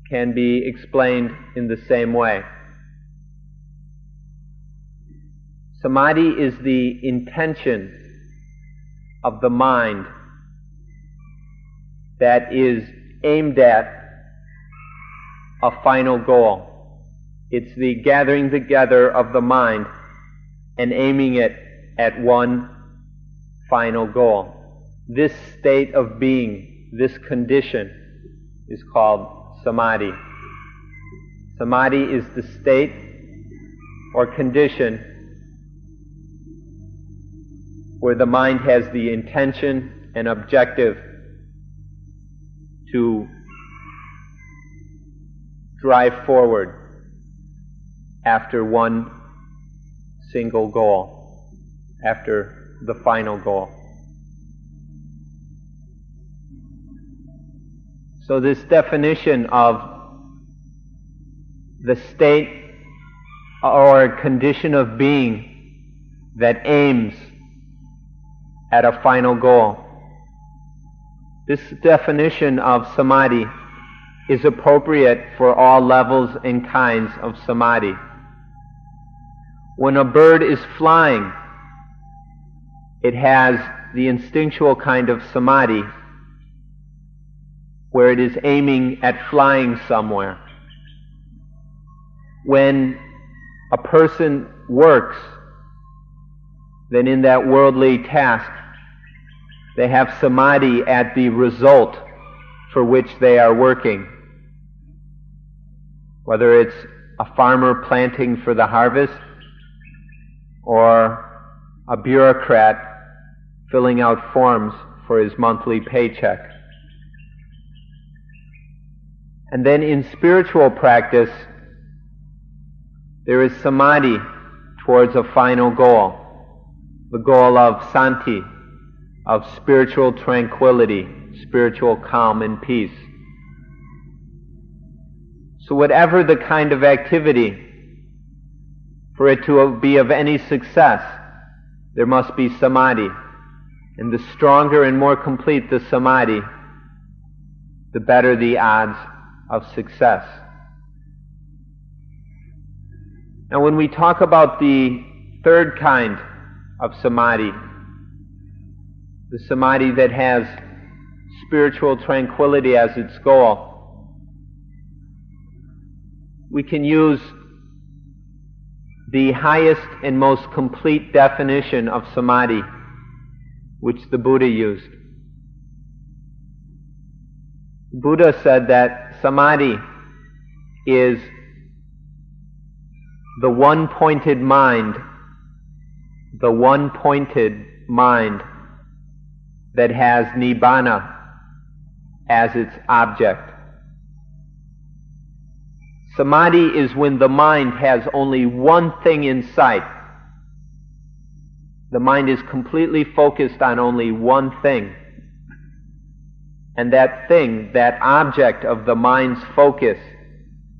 can be explained in the same way. Samadhi is the intention of the mind that is aimed at a final goal. It's the gathering together of the mind and aiming it at one final goal. This state of being, this condition, is called samadhi. Samadhi is the state or condition where the mind has the intention and objective to drive forward after one single goal, after the final goal. So this definition of the state or condition of being that aims at a final goal, this definition of samadhi is appropriate for all levels and kinds of samadhi. When a bird is flying, it has the instinctual kind of samadhi where it is aiming at flying somewhere. When a person works, then in that worldly task, they have samadhi at the result for which they are working. Whether it's a farmer planting for the harvest, or a bureaucrat filling out forms for his monthly paycheck. And then in spiritual practice, there is samadhi towards a final goal, the goal of santi, of spiritual tranquility, spiritual calm and peace. So whatever the kind of activity, for it to be of any success, there must be samadhi. And the stronger and more complete the samadhi, the better the odds of success. Now when we talk about the third kind of samadhi, the samadhi that has spiritual tranquility as its goal, we can use the highest and most complete definition of samadhi which the Buddha used. The Buddha said that samadhi is the one-pointed mind, that has nibbana as its object. Samadhi is when the mind has only one thing in sight. The mind is completely focused on only one thing. And that thing, that object of the mind's focus,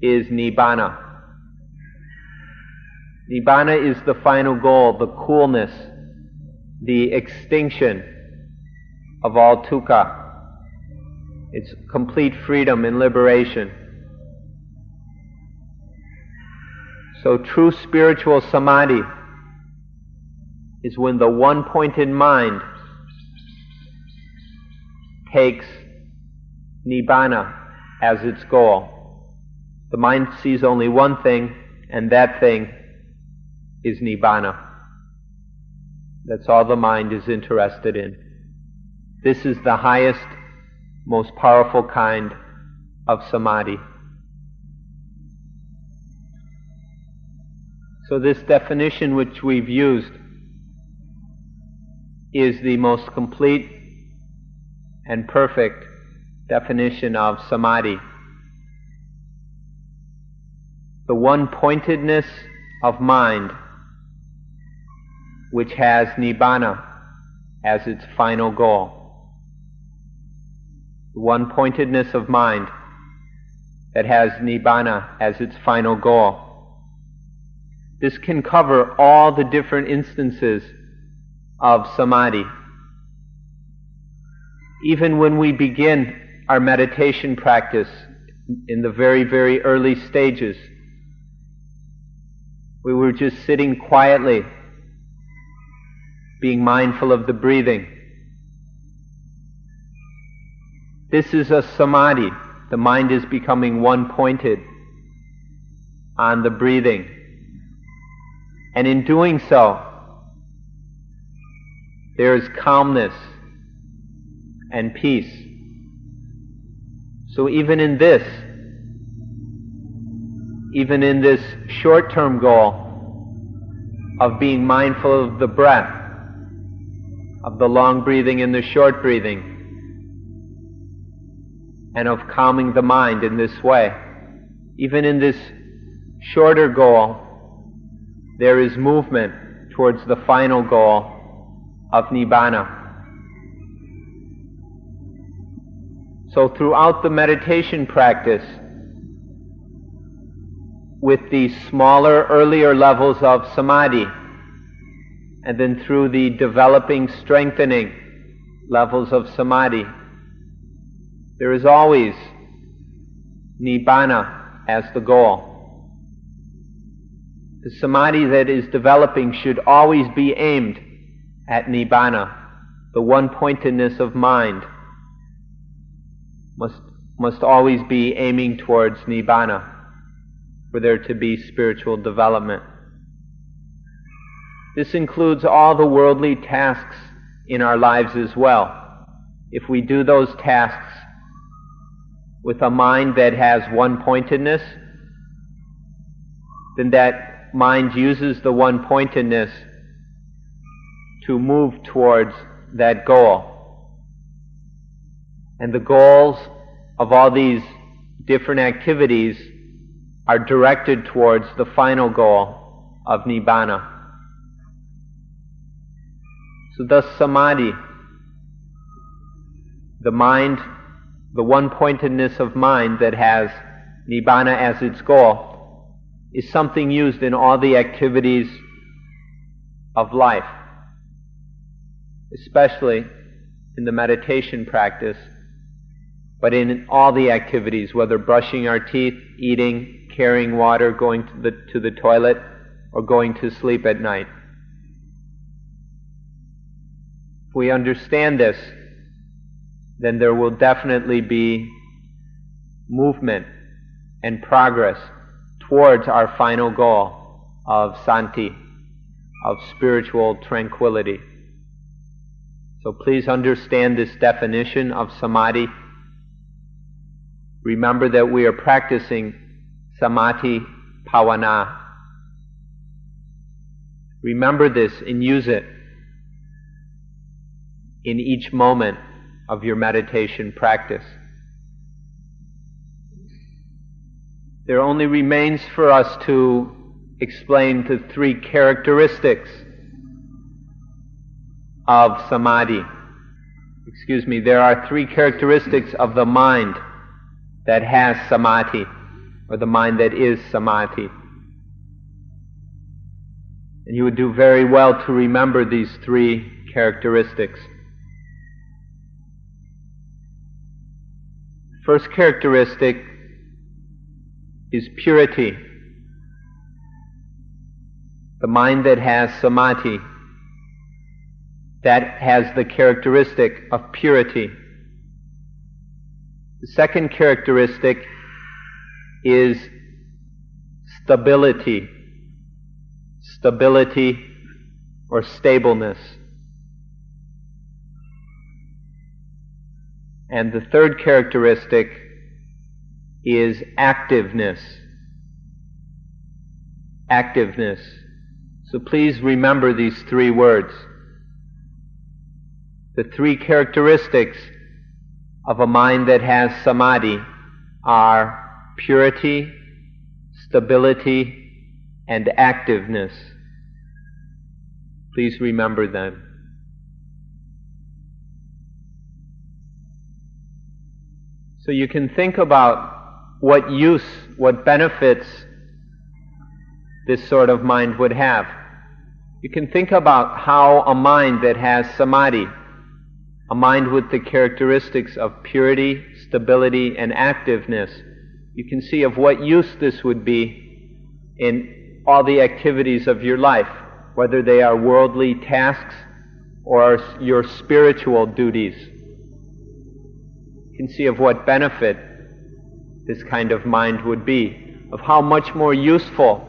is nibbana. Nibbana is the final goal, the coolness, the extinction of all dukkha. It's complete freedom and liberation. So true spiritual samadhi is when the one-pointed mind takes nibbana as its goal. The mind sees only one thing, and that thing is nibbana. That's all the mind is interested in. This is the highest, most powerful kind of samadhi. So this definition which we've used is the most complete and perfect definition of samadhi. The one-pointedness of mind which has nibbana as its final goal. The one-pointedness of mind that has nibbana as its final goal. This can cover all the different instances of samadhi. Even when we begin our meditation practice in the very, very early stages, we were just sitting quietly, being mindful of the breathing. This is a samadhi. The mind is becoming one-pointed on the breathing. And in doing so, there is calmness and peace. So even in this short-term goal of being mindful of the breath, of the long breathing and the short breathing, and of calming the mind in this way, even in this shorter goal, there is movement towards the final goal of nibbana. So throughout the meditation practice, with the smaller, earlier levels of samadhi, and then through the developing, strengthening levels of samadhi, there is always nibbana as the goal. The samadhi that is developing should always be aimed at nibbana. The one-pointedness of mind must always be aiming towards nibbana for there to be spiritual development. This includes all the worldly tasks in our lives as well. If we do those tasks with a mind that has one-pointedness, then that mind uses the one-pointedness to move towards that goal. And the goals of all these different activities are directed towards the final goal of Nibbana. So thus samadhi, the mind, the one-pointedness of mind that has Nibbana as its goal, is something used in all the activities of life, especially in the meditation practice, but in all the activities, whether brushing our teeth, eating, carrying water, going to the toilet, or going to sleep at night. If we understand this, then there will definitely be movement and progress towards our final goal of santi, of spiritual tranquility. So please understand this definition of samadhi. Remember that we are practicing samadhi bhavana. Remember this and use it in each moment of your meditation practice. There only remains for us to explain the three characteristics of samadhi. There are three characteristics of the mind that has samadhi, or the mind that is samadhi. And you would do very well to remember these three characteristics. First characteristic is purity. The mind that has samadhi, that has the characteristic of purity. The second characteristic is stability. Stability or stableness. And the third characteristic is activeness. Activeness. So please remember these three words. The three characteristics of a mind that has samadhi are purity, stability, and activeness. Please remember them. So you can think about what use, what benefits this sort of mind would have. You can think about how a mind that has samadhi, a mind with the characteristics of purity, stability, and activeness, you can see of what use this would be in all the activities of your life, whether they are worldly tasks or your spiritual duties. You can see of what benefit this kind of mind would be, of how much more useful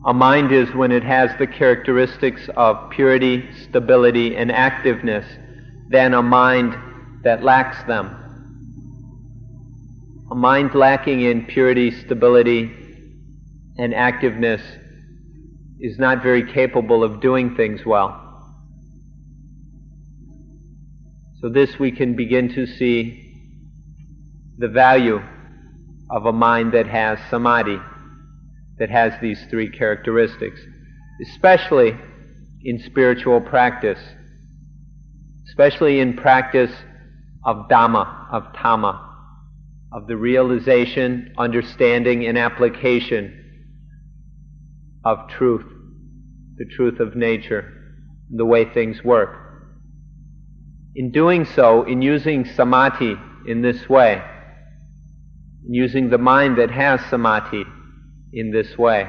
a mind is when it has the characteristics of purity, stability, and activeness than a mind that lacks them. A mind lacking in purity, stability, and activeness is not very capable of doing things well. So this we can begin to see the value of a mind that has samadhi, that has these three characteristics, especially in spiritual practice, especially in practice of Dhamma, of Dhamma, of the realization, understanding, and application of truth, the truth of nature, the way things work. In doing so, in using samadhi in this way, in using the mind that has samadhi in this way,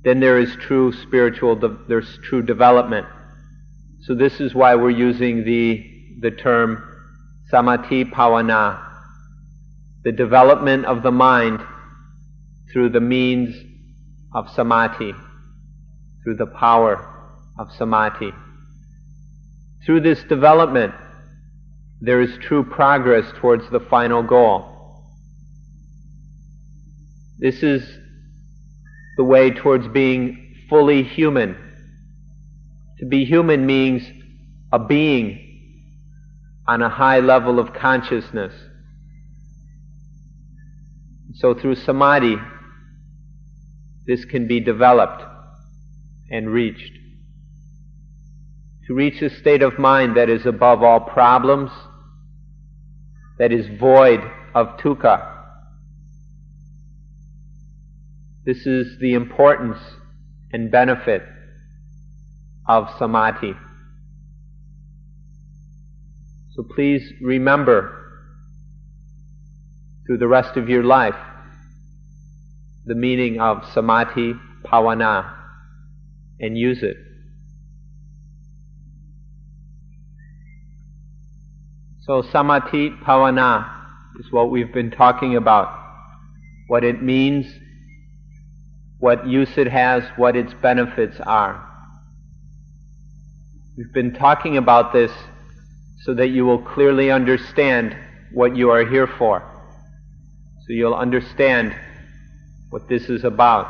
then there is true there's true development. So this is why we're using the term samadhi bhavana, the development of the mind through the means of samadhi, through the power of samadhi. Through this development, there is true progress towards the final goal. This is the way towards being fully human. To be human means a being on a high level of consciousness. So through samadhi, this can be developed and reached. To reach a state of mind that is above all problems, that is void of dukkha. This is the importance and benefit of samadhi. So please remember through the rest of your life the meaning of samadhi bhavana and use it. So samadhi bhavana is what we've been talking about, what it means, what use it has, what its benefits are. We've been talking about this so that you will clearly understand what you are here for. So you'll understand what this is about.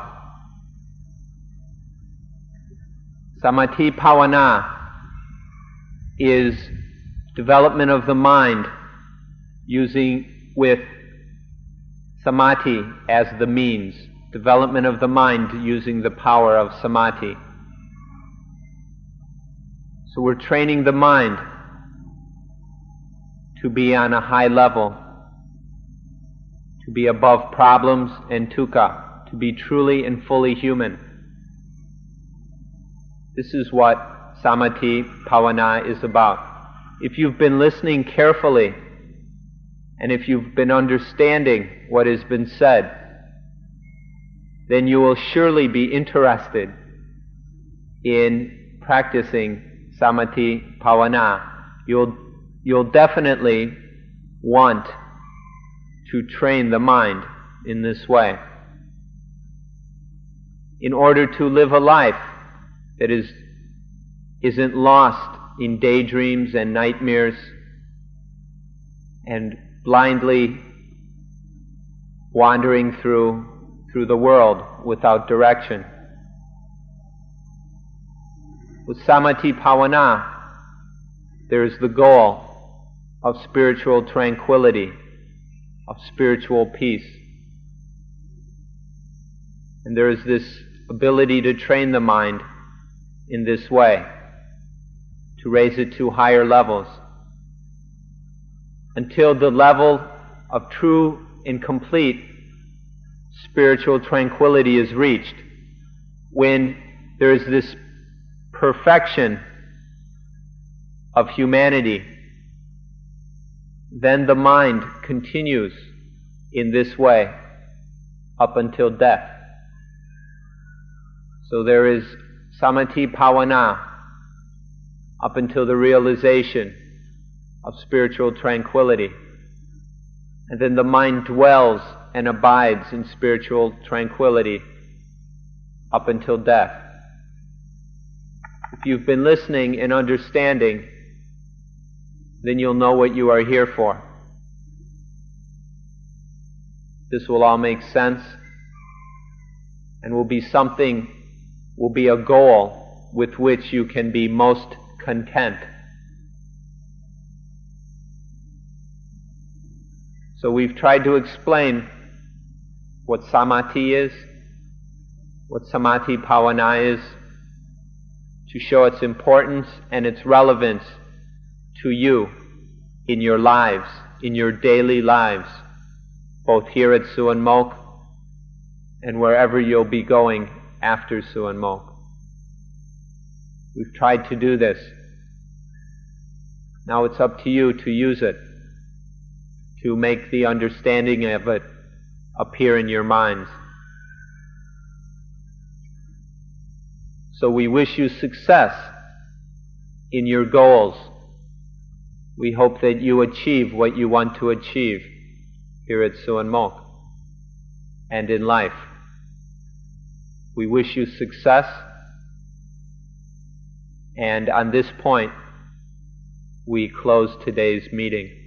Samadhi bhavana is development of the mind with samadhi as the means. Development of the mind using the power of samadhi. So we're training the mind to be on a high level, to be above problems and dukkha, to be truly and fully human. This is what samadhi bhavana is about. If you've been listening carefully, and if you've been understanding what has been said, then you will surely be interested in practicing samadhi bhavana. You'll definitely want to train the mind in this way in order to live a life that isn't lost in daydreams and nightmares and blindly wandering through the world without direction. With samadhi bhavana, there is the goal of spiritual tranquility, of spiritual peace. And there is this ability to train the mind in this way, to raise it to higher levels, until the level of true and complete spiritual tranquility is reached, when there is this perfection of humanity. Then the mind continues in this way up until death. So there is samadhi bhavana up until the realization of spiritual tranquility. And then the mind dwells and abides in spiritual tranquility up until death. If you've been listening and understanding, then you'll know what you are here for. This will all make sense and will be a goal with which you can be most content. So we've tried to explain what samadhi is, what samadhi bhavana is, to show its importance and its relevance to you in your lives, in your daily lives, both here at Suan Mokkh and wherever you'll be going after Suan Mokkh. We've tried to do this. Now it's up to you to use it, to make the understanding of it appear in your minds. So we wish you success in your goals. We hope that you achieve what you want to achieve here at Suan Mokkh and in life. We wish you success, and on this point we close today's meeting.